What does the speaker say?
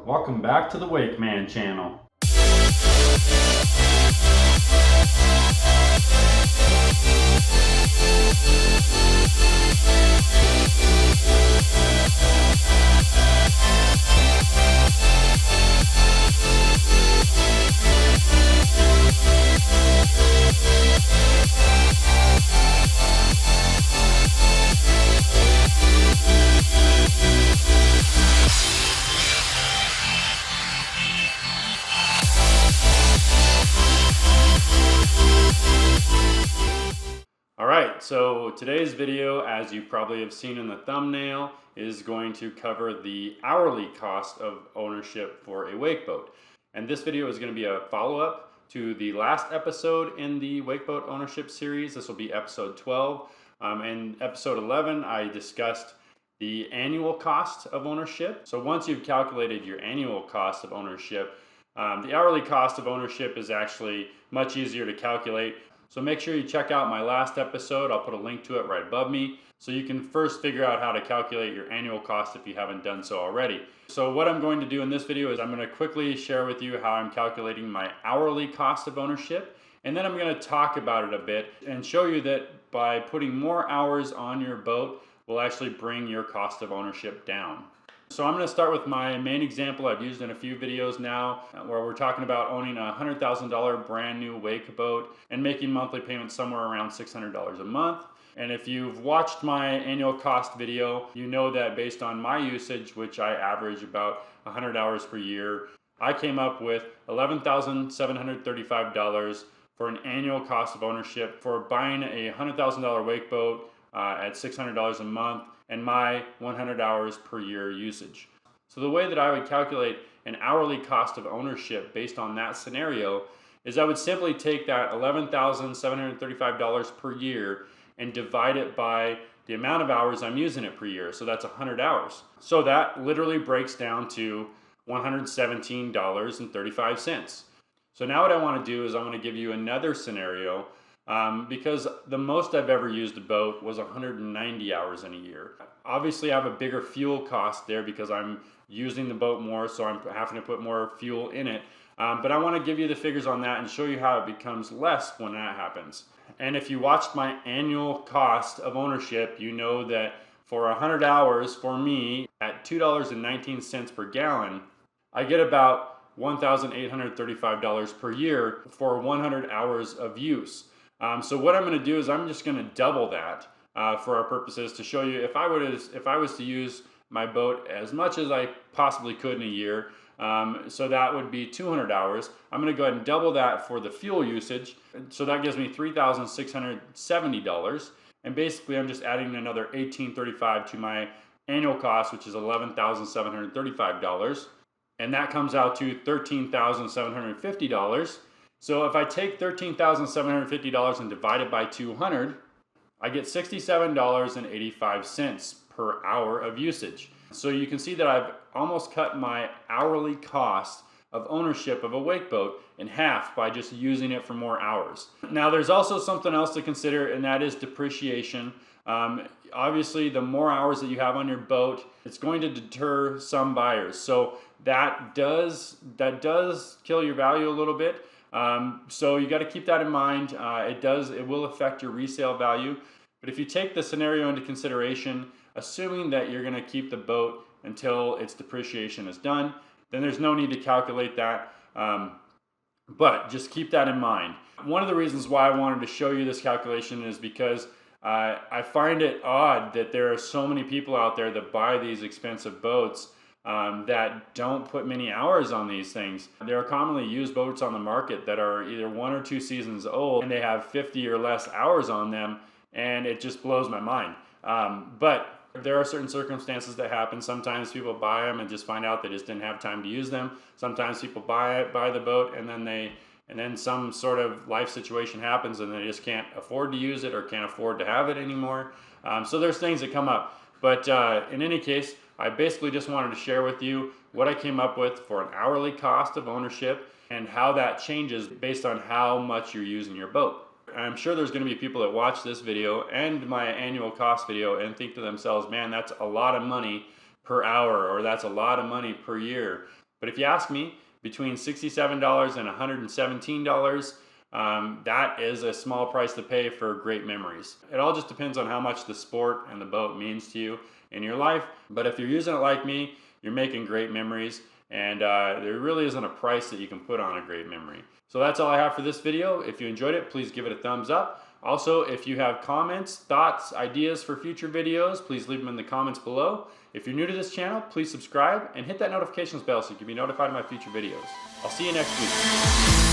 Welcome back to the WakeMan channel. Alright, so today's video, as you probably have seen in the thumbnail, is going to cover the hourly cost of ownership for a wakeboat. And this video is going to be a follow-up to the last episode in the wakeboat ownership series. This will be episode 12. In episode 11, I discussed the annual cost of ownership. So once you've calculated your annual cost of ownership, the hourly cost of ownership is actually much easier to calculate. So make sure you check out my last episode. I'll put a link to it right above me so you can first figure out how to calculate your annual cost if you haven't done so already. So what I'm going to do in this video is I'm going to quickly share with you how I'm calculating my hourly cost of ownership, and then I'm going to talk about it a bit and show you that by putting more hours on your boat will actually bring your cost of ownership down. So I'm going to start with my main example I've used in a few videos now, where we're talking about owning a $100,000 brand new wakeboat and making monthly payments somewhere around $600 a month. And if you've watched my annual cost video, you know that based on my usage, which I average about 100 hours per year, I came up with $11,735 for an annual cost of ownership for buying a $100,000 wakeboat at $600 a month and my 100 hours per year usage. So the way that I would calculate an hourly cost of ownership based on that scenario is I would simply take that $11,735 per year and divide it by the amount of hours I'm using it per year. So that's 100 hours. So that literally breaks down to $117.35. So now what I want to do is I want to give you another scenario because the most I've ever used a boat was 190 hours in a year. Obviously I have a bigger fuel cost there because I'm using the boat more, so I'm having to put more fuel in it. But I want to give you the figures on that and show you how it becomes less when that happens. And if you watched my annual cost of ownership, you know that for 100 hours for me at $2.19 per gallon, I get about $1,835 per year for 100 hours of use. So what I'm going to do is I'm just going to double that for our purposes to show you if I was to use my boat as much as I possibly could in a year. So that would be 200 hours. I'm going to go ahead and double that for the fuel usage. So that gives me $3,670. And basically I'm just adding another $1,835 to my annual cost, which is $11,735. And that comes out to $13,750. So if I take $13,750 and divide it by 200, I get $67.85 per hour of usage. So you can see that I've almost cut my hourly cost of ownership of a wakeboat in half by just using it for more hours. Now there's also something else to consider, and that is depreciation. Obviously the more hours that you have on your boat, it's going to deter some buyers. So that does kill your value a little bit. So you got to keep that in mind. It will affect your resale value. But if you take the scenario into consideration, assuming that you're going to keep the boat until its depreciation is done, then there's no need to calculate that. But just keep that in mind. One of the reasons why I wanted to show you this calculation is because I find it odd that there are so many people out there that buy these expensive boats that don't put many hours on these things. There are commonly used boats on the market that are either 1 or 2 seasons old and they have 50 or less hours on them, and it just blows my mind. But there are certain circumstances that happen. Sometimes people buy them and just find out they just didn't have time to use them. Sometimes people buy the boat and then some sort of life situation happens and they just can't afford to use it or can't afford to have it anymore. So there's things that come up. But in any case, I basically just wanted to share with you what I came up with for an hourly cost of ownership and how that changes based on how much you're using your boat. I'm sure there's going to be people that watch this video and my annual cost video and think to themselves, man, that's a lot of money per hour, or that's a lot of money per year. But if you ask me, between $67 and $117, that is a small price to pay for great memories. It all just depends on how much the sport and the boat means to you in your life. But if you're using it like me, you're making great memories, and there really isn't a price that you can put on a great memory. So that's all I have for this video. If you enjoyed it, please give it a thumbs up. Also, if you have comments, thoughts, ideas for future videos, please leave them in the comments below. If you're new to this channel, please subscribe and hit that notifications bell so you can be notified of my future videos. I'll see you next week.